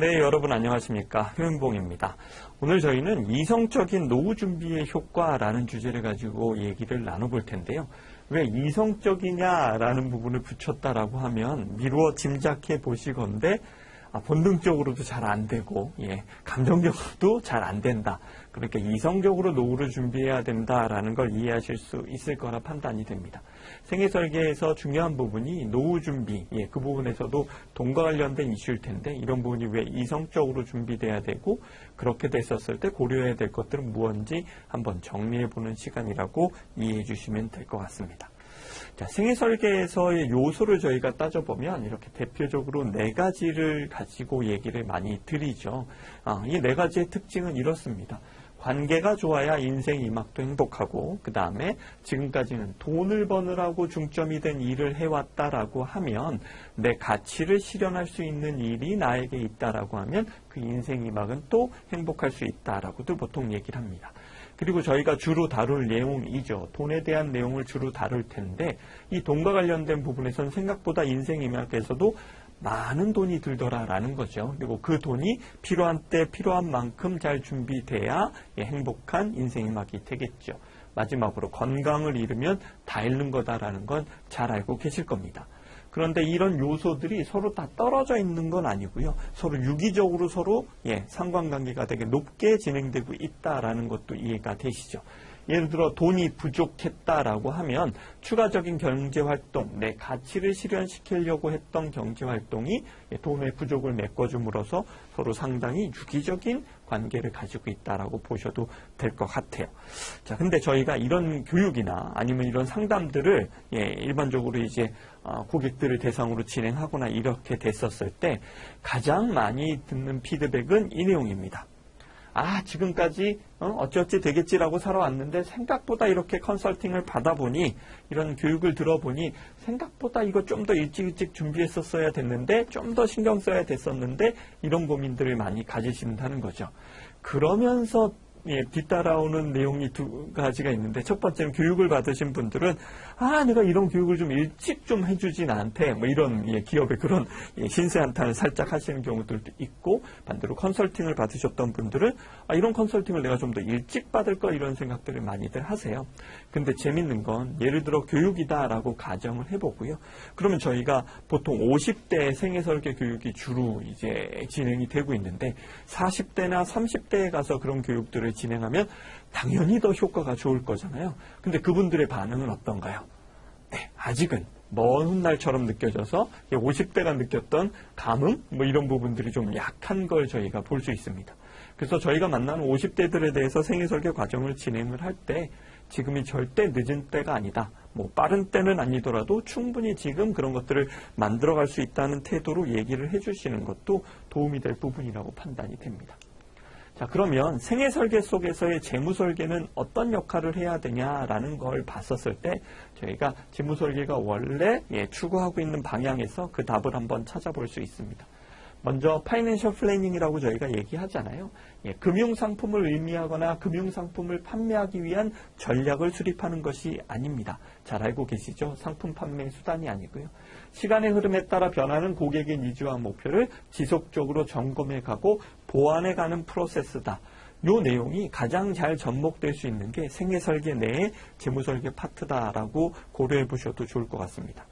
네, 여러분 안녕하십니까. 효윤봉입니다. 오늘 저희는 이성적인 노후 준비의 효과라는 주제를 가지고 얘기를 나눠볼 텐데요. 왜 이성적이냐라는 부분을 붙였다라고 하면 미루어 짐작해 보시건대 본능적으로도 잘 안 되고, 감정적으로도 잘 안 된다. 그러니까 이성적으로 노후를 준비해야 된다라는 걸 이해하실 수 있을 거라 판단이 됩니다. 생애 설계에서 중요한 부분이 노후 준비, 그 부분에서도 돈과 관련된 이슈일 텐데 이런 부분이 왜 이성적으로 준비돼야 되고 그렇게 됐었을 때 고려해야 될 것들은 무엇인지 한번 정리해보는 시간이라고 이해해 주시면 될 것 같습니다. 자, 생애 설계에서의 요소를 저희가 따져보면 이렇게 대표적으로 4가지를 가지고 얘기를 많이 드리죠. 이 4가지의 특징은 이렇습니다. 관계가 좋아야 인생 이막도 행복하고, 그 다음에 지금까지는 돈을 버느라고 중점이 된 일을 해왔다라고 하면 내 가치를 실현할 수 있는 일이 나에게 있다라고 하면 그 인생 이막은 또 행복할 수 있다라고도 보통 얘기를 합니다. 그리고 저희가 주로 다룰 내용이죠. 돈에 대한 내용을 주로 다룰 텐데 이 돈과 관련된 부분에서는 생각보다 인생 이막에서도 많은 돈이 들더라라는 거죠. 그리고 그 돈이 필요한 때 필요한 만큼 잘 준비돼야 행복한 인생 이막이 되겠죠. 마지막으로 건강을 잃으면 다 잃는 거다라는 건 잘 알고 계실 겁니다. 그런데 이런 요소들이 서로 다 떨어져 있는 건 아니고요. 서로 유기적으로 서로 상관관계가 되게 높게 진행되고 있다라는 것도 이해가 되시죠. 예를 들어 돈이 부족했다라고 하면 추가적인 경제활동, 내 가치를 실현시키려고 했던 경제활동이 돈의 부족을 메꿔줌으로써 서로 상당히 유기적인 관계를 가지고 있다라고 보셔도 될 것 같아요. 자, 근데 저희가 이런 교육이나 아니면 이런 상담들을 일반적으로 이제 고객들을 대상으로 진행하거나 이렇게 됐었을 때 가장 많이 듣는 피드백은 이 내용입니다. 지금까지 어찌어찌 되겠지라고 살아왔는데 생각보다 이렇게 컨설팅을 받아보니 이런 교육을 들어보니 생각보다 이거 좀 더 일찍 준비했었어야 됐는데 좀 더 신경 써야 됐었는데 이런 고민들을 많이 가지신다는 거죠. 그러면서 뒤따라오는 내용이 2가지가 있는데 첫 번째는 교육을 받으신 분들은 내가 이런 교육을 좀 일찍 좀 해주지 나한테 이런 기업의 그런 신세 한탄을 살짝 하시는 경우들도 있고 반대로 컨설팅을 받으셨던 분들은 이런 컨설팅을 내가 좀 더 일찍 받을 거 이런 생각들을 많이들 하세요. 근데 재밌는 건 예를 들어 교육이다라고 가정을 해보고요. 그러면 저희가 보통 50대 생애 설계 교육이 주로 이제 진행이 되고 있는데 40대나 30대에 가서 그런 교육들을 진행하면 당연히 더 효과가 좋을 거잖아요. 근데 그분들의 반응은 어떤가요? 아직은 먼 훗날처럼 느껴져서 50대가 느꼈던 감흥 이런 부분들이 좀 약한 걸 저희가 볼 수 있습니다. 그래서 저희가 만나는 50대들에 대해서 생애 설계 과정을 진행을 할 때 지금이 절대 늦은 때가 아니다. 빠른 때는 아니더라도 충분히 지금 그런 것들을 만들어갈 수 있다는 태도로 얘기를 해주시는 것도 도움이 될 부분이라고 판단이 됩니다. 자, 그러면 생애 설계 속에서의 재무 설계는 어떤 역할을 해야 되냐라는 걸 봤었을 때 저희가 재무 설계가 원래 추구하고 있는 방향에서 그 답을 한번 찾아볼 수 있습니다. 먼저 파이낸셜 플래닝이라고 저희가 얘기하잖아요. 금융상품을 의미하거나 금융상품을 판매하기 위한 전략을 수립하는 것이 아닙니다. 잘 알고 계시죠? 상품 판매 수단이 아니고요. 시간의 흐름에 따라 변하는 고객의 니즈와 목표를 지속적으로 점검해 가고 보완해 가는 프로세스다. 이 내용이 가장 잘 접목될 수 있는 게 생애 설계 내의 재무 설계 파트다라고 고려해 보셔도 좋을 것 같습니다.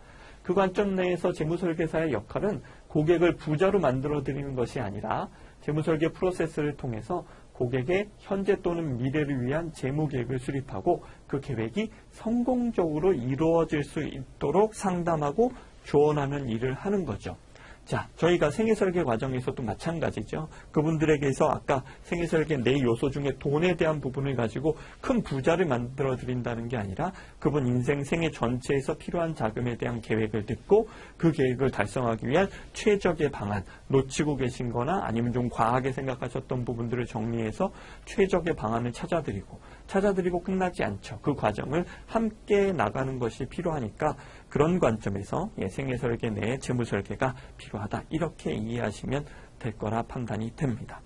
그 관점 내에서 재무설계사의 역할은 고객을 부자로 만들어드리는 것이 아니라 재무설계 프로세스를 통해서 고객의 현재 또는 미래를 위한 재무계획을 수립하고 그 계획이 성공적으로 이루어질 수 있도록 상담하고 조언하는 일을 하는 거죠. 자, 저희가 생애설계 과정에서도 마찬가지죠. 그분들에게서 아까 생애설계 4요소 중에 돈에 대한 부분을 가지고 큰 부자를 만들어 드린다는 게 아니라 그분 인생 생애 전체에서 필요한 자금에 대한 계획을 듣고 그 계획을 달성하기 위한 최적의 방안, 놓치고 계신 거나 아니면 좀 과하게 생각하셨던 부분들을 정리해서 최적의 방안을 찾아드리고 끝나지 않죠. 그 과정을 함께 나가는 것이 필요하니까 그런 관점에서 생애설계 내의 재무설계가 필요하다. 이렇게 이해하시면 될 거라 판단이 됩니다.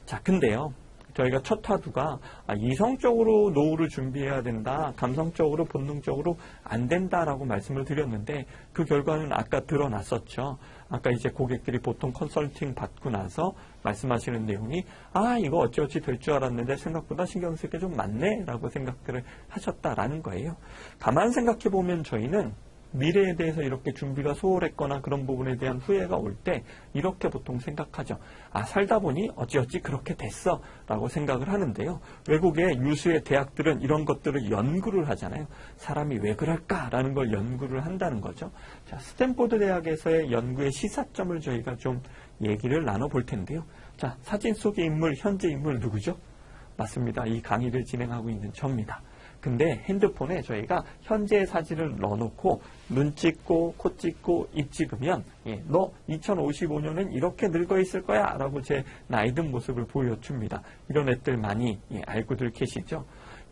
자, 근데요. 저희가 첫 화두가 이성적으로 노후를 준비해야 된다, 감성적으로 본능적으로 안 된다라고 말씀을 드렸는데 그 결과는 아까 드러났었죠. 아까 이제 고객들이 보통 컨설팅 받고 나서 말씀하시는 내용이 이거 어찌어찌 될 줄 알았는데 생각보다 신경 쓸 게 좀 많네 라고 생각들을 하셨다라는 거예요. 가만 생각해 보면 저희는 미래에 대해서 이렇게 준비가 소홀했거나 그런 부분에 대한 후회가 올 때 이렇게 보통 생각하죠. 살다 보니 어찌어찌 그렇게 됐어 라고 생각을 하는데요. 외국의 유수의 대학들은 이런 것들을 연구를 하잖아요. 사람이 왜 그럴까라는 걸 연구를 한다는 거죠. 자, 스탠포드 대학에서의 연구의 시사점을 저희가 좀 얘기를 나눠볼 텐데요. 자, 사진 속의 인물, 현재 인물 누구죠? 맞습니다. 이 강의를 진행하고 있는 저입니다. 근데 핸드폰에 저희가 현재의 사진을 넣어놓고 눈 찍고 코 찍고 입 찍으면 너 2055년엔 이렇게 늙어 있을 거야 라고 제 나이 든 모습을 보여줍니다. 이런 애들 많이 알고들 계시죠?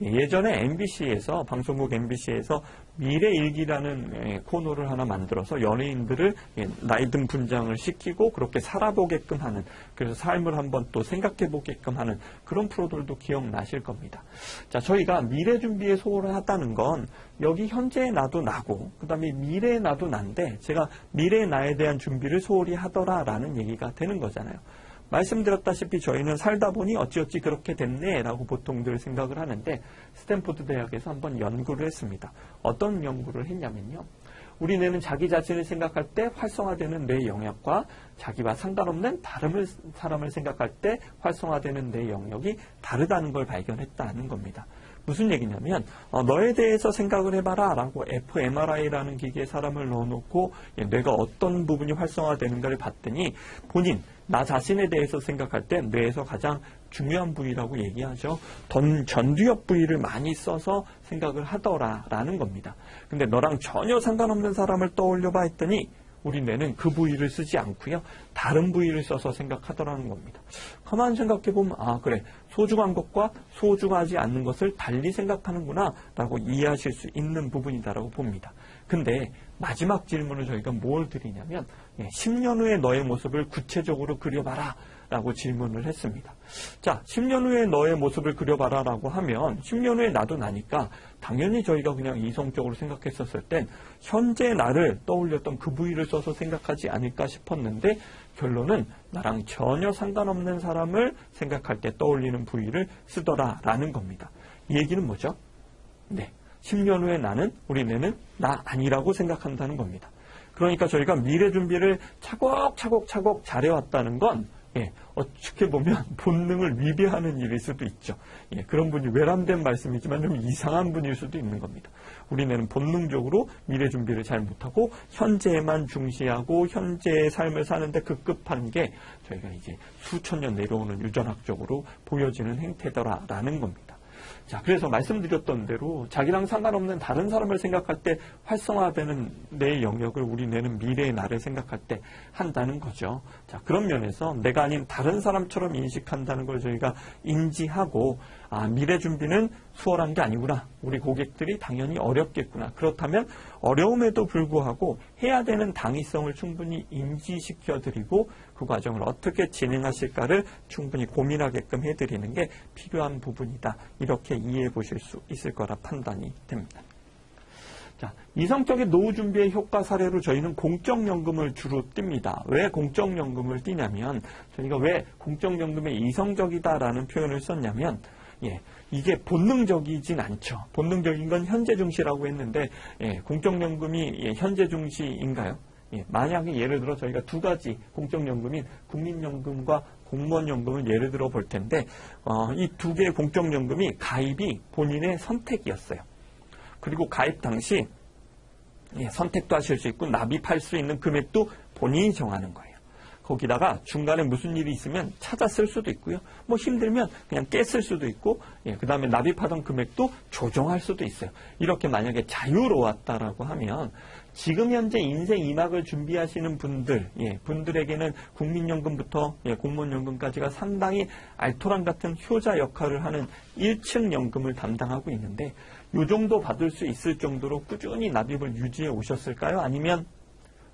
예전에 MBC에서 방송국 MBC에서 미래일기라는 코너를 하나 만들어서 연예인들을 나이든 분장을 시키고 그렇게 살아보게끔 하는, 그래서 삶을 한번 또 생각해 보게끔 하는 그런 프로들도 기억나실 겁니다. 자, 저희가 미래 준비에 소홀을 하다는 건 여기 현재의 나도 나고 그 다음에 미래의 나도 난데 제가 미래의 나에 대한 준비를 소홀히 하더라라는 얘기가 되는 거잖아요. 말씀드렸다시피 저희는 살다 보니 어찌어찌 그렇게 됐네 라고 보통들 생각을 하는데 스탠포드 대학에서 한번 연구를 했습니다. 어떤 연구를 했냐면요. 우리 뇌는 자기 자신을 생각할 때 활성화되는 뇌 영역과 자기와 상관없는 다른 사람을 생각할 때 활성화되는 뇌 영역이 다르다는 걸 발견했다는 겁니다. 무슨 얘기냐면 너에 대해서 생각을 해봐라 라고 fMRI라는 기계에 사람을 넣어놓고 뇌가 어떤 부분이 활성화되는가를 봤더니 본인 나 자신에 대해서 생각할 때 뇌에서 가장 중요한 부위라고 얘기하죠. 전두엽 부위를 많이 써서 생각을 하더라라는 겁니다. 근데 너랑 전혀 상관없는 사람을 떠올려봐 했더니 우리 뇌는 그 부위를 쓰지 않고요. 다른 부위를 써서 생각하더라는 겁니다. 가만히 생각해보면 그래, 소중한 것과 소중하지 않는 것을 달리 생각하는구나 라고 이해하실 수 있는 부분이다라고 봅니다. 근데 마지막 질문을 저희가 뭘 드리냐면 10년 후의 너의 모습을 구체적으로 그려봐라 라고 질문을 했습니다. 자, 10년 후에 너의 모습을 그려봐라 라고 하면 10년 후에 나도 나니까 당연히 저희가 그냥 이성적으로 생각했었을 땐 현재 나를 떠올렸던 그 부위를 써서 생각하지 않을까 싶었는데 결론은 나랑 전혀 상관없는 사람을 생각할 때 떠올리는 부위를 쓰더라라는 겁니다. 이 얘기는 뭐죠? 네, 10년 후에 우리 뇌는 나 아니라고 생각한다는 겁니다. 그러니까 저희가 미래 준비를 차곡차곡 잘해왔다는 건 어떻게 보면 본능을 위배하는 일일 수도 있죠. 그런 분이 외람된 말씀이지만 좀 이상한 분일 수도 있는 겁니다. 우리는 본능적으로 미래 준비를 잘 못하고 현재에만 중시하고 현재의 삶을 사는데 급급한 게 저희가 이제 수천 년 내려오는 유전학적으로 보여지는 행태더라라는 겁니다. 자, 그래서 말씀드렸던 대로 자기랑 상관없는 다른 사람을 생각할 때 활성화되는 내 영역을 우리 뇌는 미래의 나를 생각할 때 한다는 거죠. 자, 그런 면에서 내가 아닌 다른 사람처럼 인식한다는 걸 저희가 인지하고 미래 준비는 수월한 게 아니구나. 우리 고객들이 당연히 어렵겠구나. 그렇다면 어려움에도 불구하고 해야 되는 당위성을 충분히 인지시켜드리고 그 과정을 어떻게 진행하실까를 충분히 고민하게끔 해드리는 게 필요한 부분이다. 이렇게 이해해 보실 수 있을 거라 판단이 됩니다. 자, 이성적인 노후 준비의 효과 사례로 저희는 공적연금을 주로 띱니다. 왜 공적연금을 띄냐면 저희가 왜 공적연금에 이성적이다라는 표현을 썼냐면 이게 본능적이진 않죠. 본능적인 건 현재 중시라고 했는데 공적연금이 현재 중시인가요? 만약에 예를 들어 저희가 두 가지 공적연금인 국민연금과 공무원연금을 예를 들어 볼 텐데 이 두 개의 공적연금이 가입이 본인의 선택이었어요. 그리고 가입 당시 선택도 하실 수 있고 납입할 수 있는 금액도 본인이 정하는 거예요. 거기다가 중간에 무슨 일이 있으면 찾아 쓸 수도 있고요. 뭐 힘들면 그냥 깼을 수도 있고 그 다음에 납입하던 금액도 조정할 수도 있어요. 이렇게 만약에 자유로웠다라고 하면 지금 현재 인생 2막을 준비하시는 분들, 분들에게는 국민연금부터 공무원연금까지가 상당히 알토란 같은 효자 역할을 하는 1층 연금을 담당하고 있는데 이 정도 받을 수 있을 정도로 꾸준히 납입을 유지해 오셨을까요? 아니면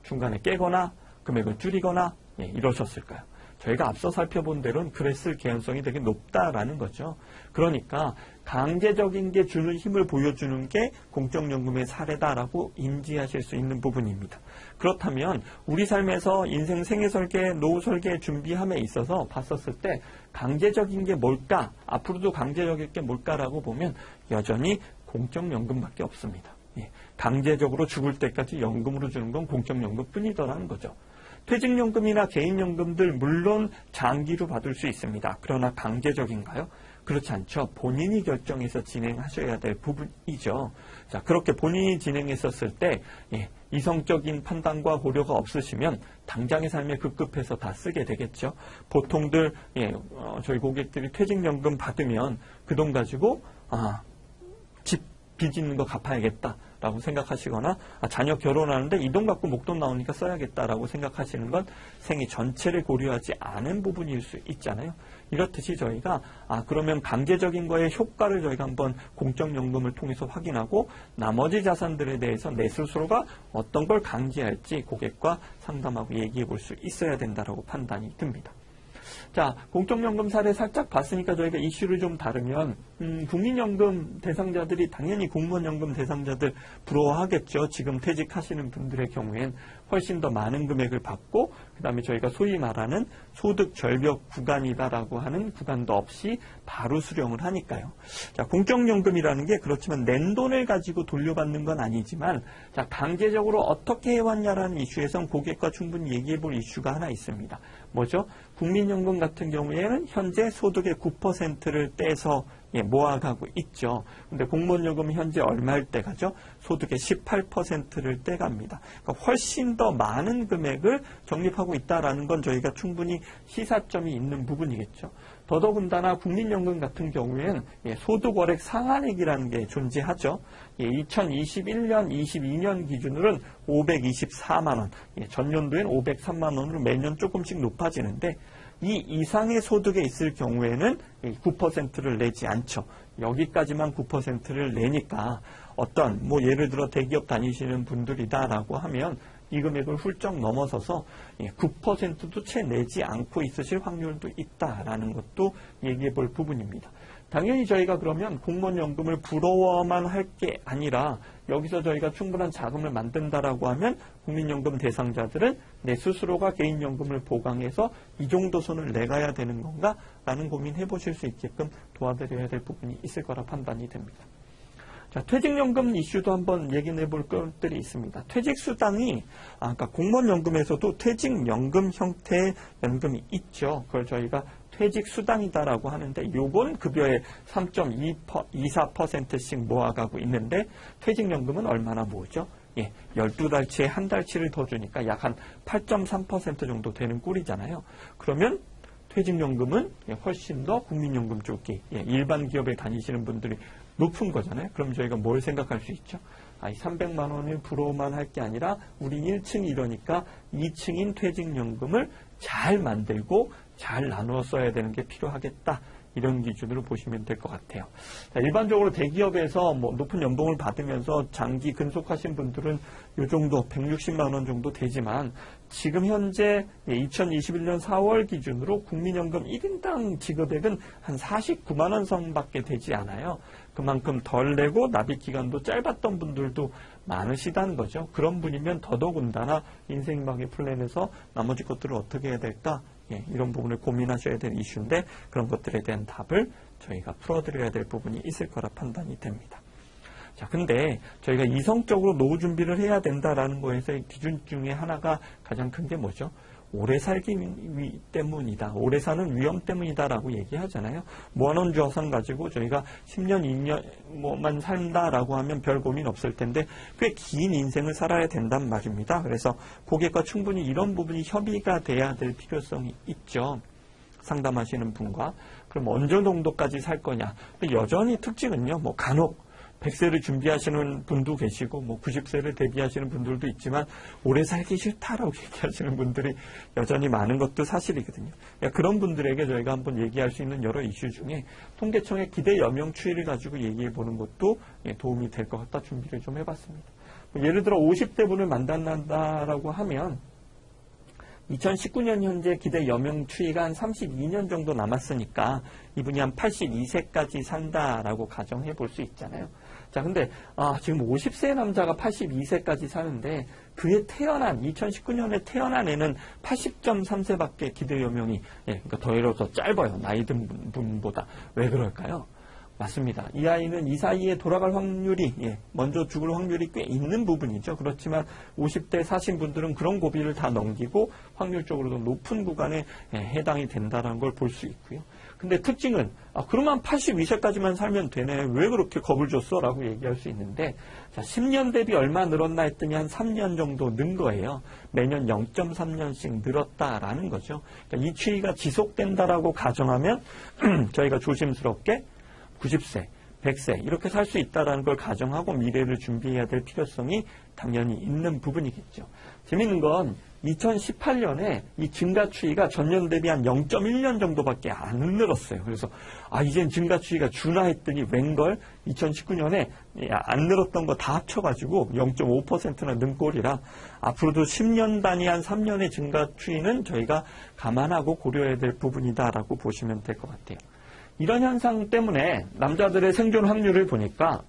중간에 깨거나 금액을 줄이거나 이러셨을까요? 저희가 앞서 살펴본 대로는 그랬을 개연성이 되게 높다라는 거죠. 그러니까 강제적인 게 주는 힘을 보여주는 게 공적연금의 사례다라고 인지하실 수 있는 부분입니다. 그렇다면 우리 삶에서 인생 생애설계, 노후설계 준비함에 있어서 봤었을 때 강제적인 게 뭘까? 앞으로도 강제적인 게 뭘까라고 보면 여전히 공적연금밖에 없습니다. 강제적으로 죽을 때까지 연금으로 주는 건 공적연금뿐이더라는 거죠. 퇴직연금이나 개인연금들 물론 장기로 받을 수 있습니다. 그러나 강제적인가요? 그렇지 않죠. 본인이 결정해서 진행하셔야 될 부분이죠. 자, 그렇게 본인이 진행했었을 때 이성적인 판단과 고려가 없으시면 당장의 삶에 급급해서 다 쓰게 되겠죠. 보통들 저희 고객들이 퇴직연금 받으면 그 돈 가지고 집 빚 있는 거 갚아야겠다라고 생각하시거나 자녀 결혼하는데 이 돈 갖고 목돈 나오니까 써야겠다라고 생각하시는 건 생애 전체를 고려하지 않은 부분일 수 있잖아요. 이렇듯이 저희가 그러면 강제적인 거의 효과를 저희가 한번 공적연금을 통해서 확인하고 나머지 자산들에 대해서 내 스스로가 어떤 걸 강제할지 고객과 상담하고 얘기해 볼 수 있어야 된다라고 판단이 듭니다. 자, 공적연금 사례 살짝 봤으니까 저희가 이슈를 좀 다루면 국민연금 대상자들이 당연히 공무원연금 대상자들 부러워하겠죠. 지금 퇴직하시는 분들의 경우엔 훨씬 더 많은 금액을 받고 그 다음에 저희가 소위 말하는 소득 절벽 구간이다라고 하는 구간도 없이 바로 수령을 하니까요. 자, 공적연금이라는 게 그렇지만 낸 돈을 가지고 돌려받는 건 아니지만 자, 강제적으로 어떻게 해왔냐라는 이슈에선 고객과 충분히 얘기해 볼 이슈가 하나 있습니다. 뭐죠? 국민연금 같은 경우에는 현재 소득의 9%를 떼서 모아가고 있죠. 근데 공무원연금은 현재 얼마일 때 가죠? 소득의 18%를 떼갑니다. 그러니까 훨씬 더 많은 금액을 적립하고 있다는 건 저희가 충분히 시사점이 있는 부분이겠죠. 더더군다나 국민연금 같은 경우에는 소득월액 상한액이라는 게 존재하죠. 2021년, 22년 기준으로는 524만 원, 전년도엔 503만 원으로 매년 조금씩 높아지는데 이 이상의 소득에 있을 경우에는 9%를 내지 않죠. 여기까지만 9%를 내니까 어떤 예를 들어 대기업 다니시는 분들이다라고 하면 이 금액을 훌쩍 넘어서서 9%도 채 내지 않고 있으실 확률도 있다라는 것도 얘기해 볼 부분입니다. 당연히 저희가 그러면 공무원연금을 부러워만 할 게 아니라 여기서 저희가 충분한 자금을 만든다라고 하면 국민연금 대상자들은 내 스스로가 개인연금을 보강해서 이 정도 손을 내가야 되는 건가? 라는 고민 해보실 수 있게끔 도와드려야 될 부분이 있을 거라 판단이 됩니다. 자, 퇴직연금 이슈도 한번 얘기해 볼 것들이 있습니다. 퇴직수당이, 아까 공무원연금에서도 퇴직연금 형태의 연금이 있죠. 그걸 저희가 퇴직수당이다라고 하는데, 요건 급여의 3.24%씩 모아가고 있는데, 퇴직연금은 얼마나 모으죠? 12달치에 한 달치를 더 주니까 약 한 8.3% 정도 되는 꼴이잖아요. 그러면 퇴직연금은 훨씬 더 국민연금 쪽이, 일반 기업에 다니시는 분들이 높은 거잖아요. 그럼 저희가 뭘 생각할 수 있죠? 300만 원을 부러워만 할 게 아니라 우리 1층이 이러니까 2층인 퇴직연금을 잘 만들고 잘 나누어 써야 되는 게 필요하겠다. 이런 기준으로 보시면 될 것 같아요. 자, 일반적으로 대기업에서 높은 연봉을 받으면서 장기 근속하신 분들은 이 정도 160만 원 정도 되지만 지금 현재 2021년 4월 기준으로 국민연금 1인당 지급액은 한 49만 원 선밖에 되지 않아요. 그만큼 덜 내고 납입 기간도 짧았던 분들도 많으시다는 거죠. 그런 분이면 더더군다나 인생망의 플랜에서 나머지 것들을 어떻게 해야 될까? 이런 부분을 고민하셔야 될 이슈인데 그런 것들에 대한 답을 저희가 풀어드려야 될 부분이 있을 거라 판단이 됩니다. 자, 근데 저희가 이성적으로 노후 준비를 해야 된다라는 거에서의 기준 중에 하나가 가장 큰 게 뭐죠? 오래 살기 때문이다. 오래 사는 위험 때문이다라고 얘기하잖아요. 모아놓은 자산 가지고 저희가 10년, 2년만 산다라고 하면 별 고민 없을 텐데 꽤 긴 인생을 살아야 된단 말입니다. 그래서 고객과 충분히 이런 부분이 협의가 돼야 될 필요성이 있죠. 상담하시는 분과. 그럼 어느 정도까지 살 거냐. 여전히 특징은요. 간혹 100세를 준비하시는 분도 계시고 90세를 대비하시는 분들도 있지만 오래 살기 싫다라고 얘기하시는 분들이 여전히 많은 것도 사실이거든요. 그런 분들에게 저희가 한번 얘기할 수 있는 여러 이슈 중에 통계청의 기대 연명 추이를 가지고 얘기해 보는 것도 도움이 될 것 같다 준비를 좀 해봤습니다. 예를 들어 50대 분을 만난다라고 하면 2019년 현재 기대 여명 추이가 한 32년 정도 남았으니까 이분이 한 82세까지 산다라고 가정해 볼 수 있잖아요. 자, 근데 지금 50세 남자가 82세까지 사는데 그에 태어난 2019년에 태어난 애는 80.3세밖에 기대 여명이 그러니까 더 짧아요. 나이 든 분보다. 왜 그럴까요? 맞습니다. 이 아이는 이 사이에 돌아갈 확률이 먼저 죽을 확률이 꽤 있는 부분이죠. 그렇지만 50대 사신 분들은 그런 고비를 다 넘기고 확률적으로도 높은 구간에 해당이 된다는 걸 볼 수 있고요. 근데 특징은 그러면 82세까지만 살면 되네. 왜 그렇게 겁을 줬어? 라고 얘기할 수 있는데 자, 10년 대비 얼마 늘었나 했더니 한 3년 정도 는 거예요. 매년 0.3년씩 늘었다라는 거죠. 그러니까 이 추이가 지속된다라고 가정하면 저희가 조심스럽게 90세, 100세 이렇게 살 수 있다는 걸 가정하고 미래를 준비해야 될 필요성이 당연히 있는 부분이겠죠. 재밌는 건 2018년에 이 증가 추이가 전년 대비 한 0.1년 정도밖에 안 늘었어요. 그래서 이젠 증가 추이가 주나 했더니 웬걸 2019년에 안 늘었던 거 다 합쳐가지고 0.5%나 는 꼴이라 앞으로도 10년 단위 한 3년의 증가 추이는 저희가 감안하고 고려해야 될 부분이다라고 보시면 될 것 같아요. 이런 현상 때문에 남자들의 생존 확률을 보니까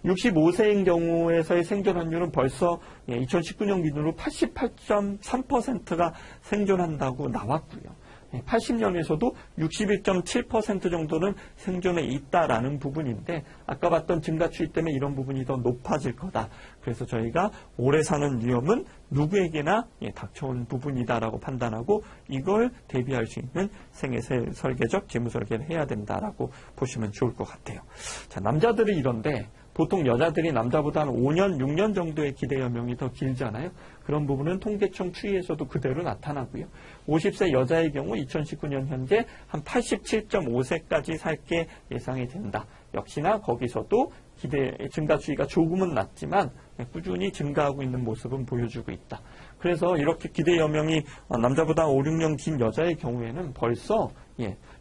65세인 경우에서의 생존 확률은 벌써 2019년 기준으로 88.3%가 생존한다고 나왔고요. 80년에서도 61.7% 정도는 생존에 있다라는 부분인데 아까 봤던 증가 추이 때문에 이런 부분이 더 높아질 거다. 그래서 저희가 오래 사는 위험은 누구에게나 닥쳐온 부분이다라고 판단하고 이걸 대비할 수 있는 생애 설계적 재무 설계를 해야 된다라고 보시면 좋을 것 같아요. 자, 남자들이 이런데 보통 여자들이 남자보다 한 5년, 6년 정도의 기대 여명이 더 길잖아요. 그런 부분은 통계청 추이에서도 그대로 나타나고요. 50세 여자의 경우 2019년 현재 한 87.5세까지 살게 예상이 된다. 역시나 거기서도 기대 증가 추이가 조금은 낮지만 꾸준히 증가하고 있는 모습은 보여주고 있다. 그래서 이렇게 기대 여명이 남자보다 5, 6년 긴 여자의 경우에는 벌써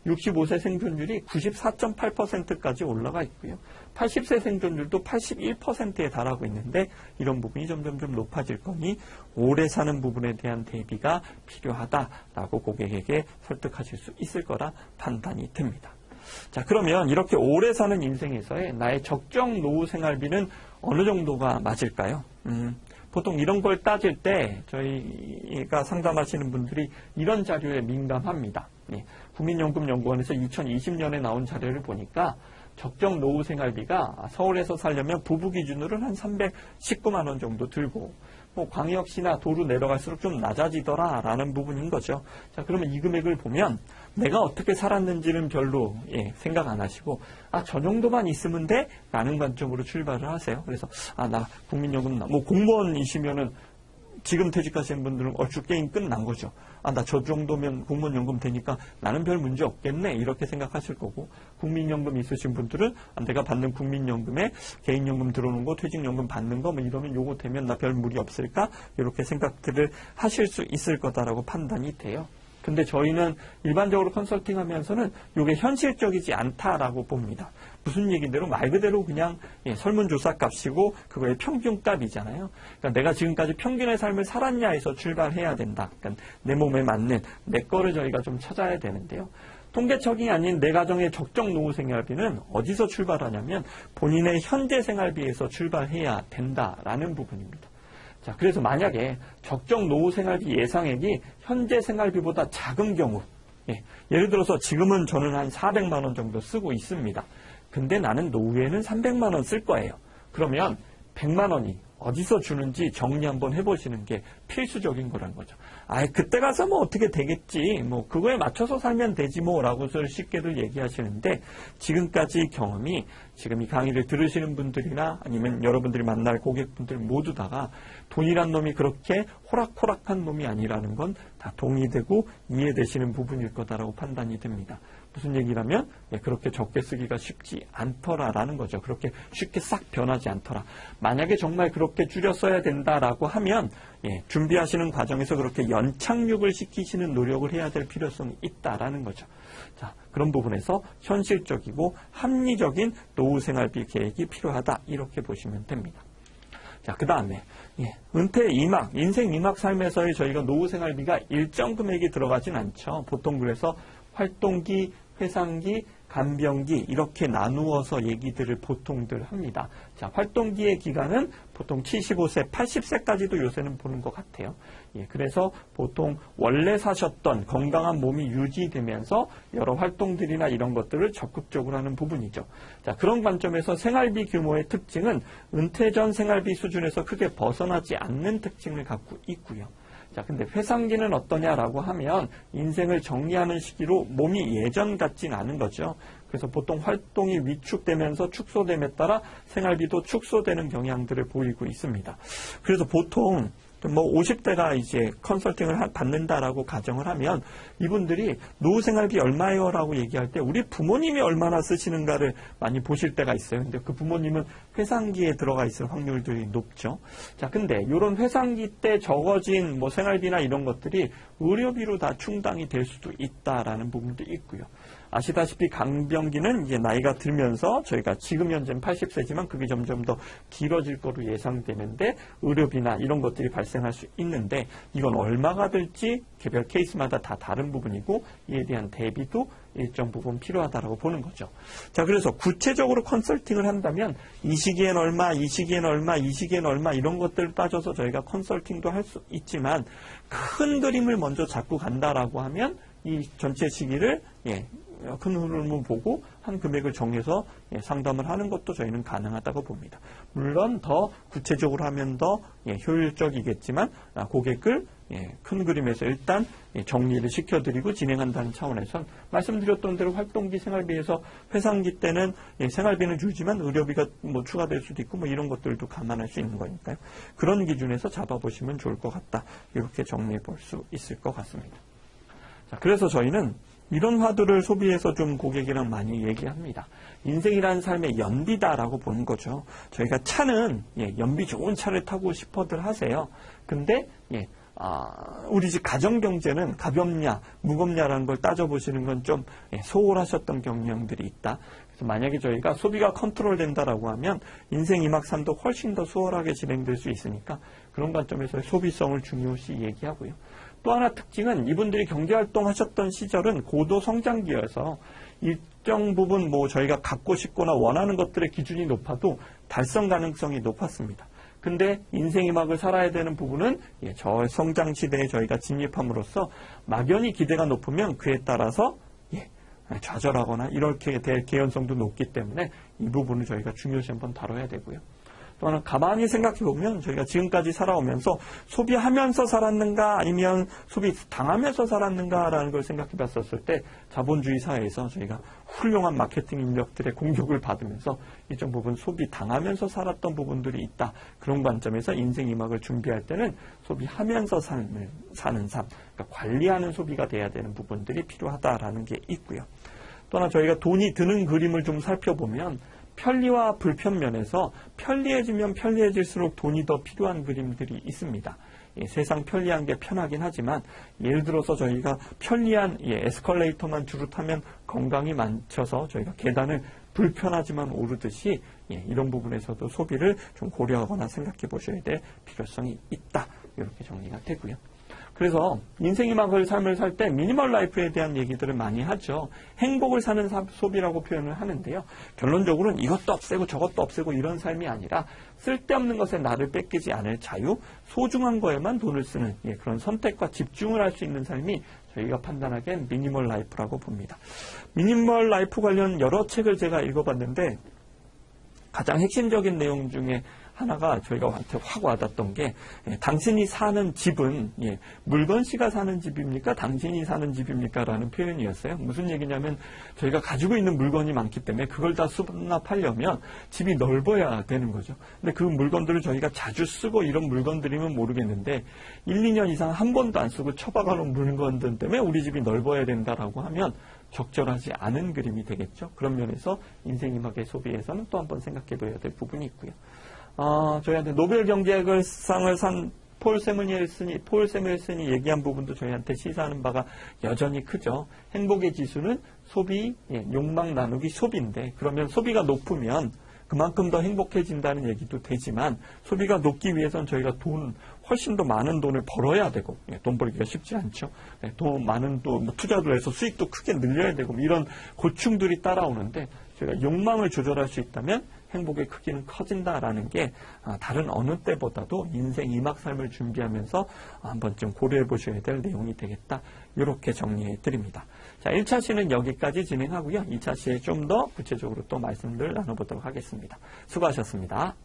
65세 생존율이 94.8%까지 올라가 있고요. 80세 생존율도 81%에 달하고 있는데 이런 부분이 점점 높아질 거니 오래 사는 부분에 대한 대비가 필요하다라고 고객에게 설득하실 수 있을 거라 판단이 됩니다. 자, 그러면 이렇게 오래 사는 인생에서의 나의 적정 노후 생활비는 어느 정도가 맞을까요? 보통 이런 걸 따질 때 저희가 상담하시는 분들이 이런 자료에 민감합니다. 국민연금연구원에서 2020년에 나온 자료를 보니까 적정 노후 생활비가 서울에서 살려면 부부 기준으로는 한 319만 원 정도 들고 광역시나 도로 내려갈수록 좀 낮아지더라라는 부분인 거죠. 자, 그러면 이 금액을 보면 내가 어떻게 살았는지는 별로 생각 안 하시고 저 정도만 있으면 돼? 라는 관점으로 출발을 하세요. 그래서 나 국민연금 공무원이시면은 지금 퇴직하시는 분들은 얼추 게임 끝난 거죠. 나 저 정도면 공무원연금 되니까 나는 별 문제 없겠네 이렇게 생각하실 거고 국민연금 있으신 분들은 내가 받는 국민연금에 개인연금 들어오는 거 퇴직연금 받는 거 이러면 요거 되면 나 별 무리 없을까 이렇게 생각들을 하실 수 있을 거다라고 판단이 돼요. 근데 저희는 일반적으로 컨설팅 하면서는 이게 현실적이지 않다라고 봅니다. 무슨 얘기대로 말 그대로 그냥 설문조사 값이고 그거의 평균값이잖아요. 그러니까 내가 지금까지 평균의 삶을 살았냐 해서 출발해야 된다. 그러니까 내 몸에 맞는 내 거를 저희가 좀 찾아야 되는데요. 통계적이 아닌 내 가정의 적정 노후 생활비는 어디서 출발하냐면 본인의 현재 생활비에서 출발해야 된다라는 부분입니다. 자, 그래서 만약에 적정 노후 생활비 예상액이 현재 생활비보다 작은 경우, 예를 들어서 지금은 저는 한 400만 원 정도 쓰고 있습니다. 근데 나는 노후에는 300만 원 쓸 거예요. 그러면 100만 원이 어디서 주는지 정리 한번 해보시는 게 필수적인 거라는 거죠. 그때 가서 어떻게 되겠지. 그거에 맞춰서 살면 되지 라고 쉽게들 얘기하시는데 지금까지 경험이 지금 이 강의를 들으시는 분들이나 아니면 여러분들이 만날 고객분들 모두 다가 돈이란 놈이 그렇게 호락호락한 놈이 아니라는 건 다 동의되고 이해되시는 부분일 거다라고 판단이 됩니다. 무슨 얘기라면 그렇게 적게 쓰기가 쉽지 않더라라는 거죠. 그렇게 쉽게 싹 변하지 않더라. 만약에 정말 그렇게 줄여 써야 된다라고 하면 준비하시는 과정에서 그렇게 연착륙을 시키시는 노력을 해야 될 필요성이 있다라는 거죠. 자, 그런 부분에서 현실적이고 합리적인 노후 생활비 계획이 필요하다 이렇게 보시면 됩니다. 자, 그 다음에 은퇴 2막, 인생 2막 삶에서의 저희가 노후 생활비가 일정 금액이 들어가진 않죠. 보통 그래서 활동기, 회상기, 간병기 이렇게 나누어서 얘기들을 보통들 합니다. 자, 활동기의 기간은 보통 75세, 80세까지도 요새는 보는 것 같아요. 그래서 보통 원래 사셨던 건강한 몸이 유지되면서 여러 활동들이나 이런 것들을 적극적으로 하는 부분이죠. 자, 그런 관점에서 생활비 규모의 특징은 은퇴 전 생활비 수준에서 크게 벗어나지 않는 특징을 갖고 있고요. 자, 근데 회상기는 어떠냐라고 하면 인생을 정리하는 시기로 몸이 예전 같진 않은 거죠. 그래서 보통 활동이 위축되면서 축소됨에 따라 생활비도 축소되는 경향들을 보이고 있습니다. 그래서 보통 50대가 이제 컨설팅을 받는다라고 가정을 하면 이분들이 노후 생활비 얼마예요? 라고 얘기할 때 우리 부모님이 얼마나 쓰시는가를 많이 보실 때가 있어요. 근데 그 부모님은 회상기에 들어가 있을 확률들이 높죠. 자, 근데 이런 회상기 때 적어진 생활비나 이런 것들이 의료비로 다 충당이 될 수도 있다라는 부분도 있고요. 아시다시피 간병기는 이제 나이가 들면서 저희가 지금 현재는 80세지만 그게 점점 더 길어질 거로 예상되는데 의료비나 이런 것들이 발생할 수 있는데 이건 얼마가 될지 개별 케이스마다 다 다른 부분이고 이에 대한 대비도 일정 부분 필요하다라고 보는 거죠. 자, 그래서 구체적으로 컨설팅을 한다면 이 시기엔 얼마, 이 시기엔 얼마, 이 시기엔 얼마 이런 것들 따져서 저희가 컨설팅도 할 수 있지만 큰 그림을 먼저 잡고 간다라고 하면 이 전체 시기를 큰 흐름을 보고 한 금액을 정해서 상담을 하는 것도 저희는 가능하다고 봅니다. 물론 더 구체적으로 하면 더 효율적이겠지만 고객을 큰 그림에서 일단 정리를 시켜드리고 진행한다는 차원에선 말씀드렸던 대로 활동기 생활비에서 회상기 때는 생활비는 줄지만 의료비가 추가될 수도 있고 이런 것들도 감안할 수 있는 거니까요. 그런 기준에서 잡아보시면 좋을 것 같다. 이렇게 정리해 볼 수 있을 것 같습니다. 자, 그래서 저희는 이런 화두를 소비해서 좀 고객이랑 많이 얘기합니다. 인생이라는 삶의 연비다라고 보는 거죠. 저희가 차는 연비 좋은 차를 타고 싶어들 하세요. 근데 우리 집 가정경제는 가볍냐 무겁냐라는 걸 따져보시는 건 좀 소홀하셨던 경향들이 있다. 그래서 만약에 저희가 소비가 컨트롤 된다라고 하면 인생 2막 3도 훨씬 더 수월하게 진행될 수 있으니까 그런 관점에서 소비성을 중요시 얘기하고요. 또 하나 특징은 이분들이 경제활동 하셨던 시절은 고도 성장기여서 일정 부분 저희가 갖고 싶거나 원하는 것들의 기준이 높아도 달성 가능성이 높았습니다. 근데 인생 2막을 살아야 되는 부분은 저 성장 시대에 저희가 진입함으로써 막연히 기대가 높으면 그에 따라서 좌절하거나 이렇게 될 개연성도 높기 때문에 이 부분을 저희가 중요시 한번 다뤄야 되고요. 또 하나 가만히 생각해 보면 저희가 지금까지 살아오면서 소비하면서 살았는가 아니면 소비 당하면서 살았는가라는 걸 생각해 봤었을 때 자본주의 사회에서 저희가 훌륭한 마케팅 인력들의 공격을 받으면서 일정 부분 소비 당하면서 살았던 부분들이 있다. 그런 관점에서 인생 2막을 준비할 때는 소비하면서 삶을 사는 삶, 그러니까 관리하는 소비가 돼야 되는 부분들이 필요하다라는 게 있고요. 또 하나 저희가 돈이 드는 그림을 좀 살펴보면 편리와 불편 면에서 편리해지면 편리해질수록 돈이 더 필요한 그림들이 있습니다. 세상 편리한 게 편하긴 하지만 예를 들어서 저희가 편리한 에스컬레이터만 주로 타면 건강이 망쳐서 저희가 계단을 불편하지만 오르듯이 이런 부분에서도 소비를 좀 고려하거나 생각해 보셔야 될 필요성이 있다. 이렇게 정리가 되고요. 그래서 인생 2막을 삶을 살 때 미니멀 라이프에 대한 얘기들을 많이 하죠. 행복을 사는 소비라고 표현을 하는데요. 결론적으로는 이것도 없애고 저것도 없애고 이런 삶이 아니라 쓸데없는 것에 나를 뺏기지 않을 자유, 소중한 거에만 돈을 쓰는 그런 선택과 집중을 할 수 있는 삶이 저희가 판단하기엔 미니멀 라이프라고 봅니다. 미니멀 라이프 관련 여러 책을 제가 읽어봤는데 가장 핵심적인 내용 중에 하나가 저희가한테 확 와닿았던 게 당신이 사는 집은 물건씨가 사는 집입니까? 당신이 사는 집입니까? 라는 표현이었어요. 무슨 얘기냐면 저희가 가지고 있는 물건이 많기 때문에 그걸 다 수납하려면 집이 넓어야 되는 거죠. 근데 그 물건들을 저희가 자주 쓰고 이런 물건들이면 모르겠는데 1, 2년 이상 한 번도 안 쓰고 처박아 놓은 물건들 때문에 우리 집이 넓어야 된다라고 하면 적절하지 않은 그림이 되겠죠. 그런 면에서 인생 2막의 소비에서는 또 한번 생각해 봐야 될 부분이 있고요. 저희한테 노벨 경제학상을 산 폴 세뮬슨이 얘기한 부분도 저희한테 시사하는 바가 여전히 크죠. 행복의 지수는 소비, 욕망 나누기 소비인데 그러면 소비가 높으면 그만큼 더 행복해진다는 얘기도 되지만 소비가 높기 위해선 저희가 훨씬 더 많은 돈을 벌어야 되고 돈 벌기가 쉽지 않죠. 더 많은 투자를 해서 수익도 크게 늘려야 되고 이런 고충들이 따라오는데 저희가 욕망을 조절할 수 있다면 행복의 크기는 커진다라는 게 다른 어느 때보다도 인생 2막 삶을 준비하면서 한 번쯤 고려해 보셔야 될 내용이 되겠다. 이렇게 정리해 드립니다. 자, 1차 시는 여기까지 진행하고요. 2차 시에 좀 더 구체적으로 또 말씀들 나눠보도록 하겠습니다. 수고하셨습니다.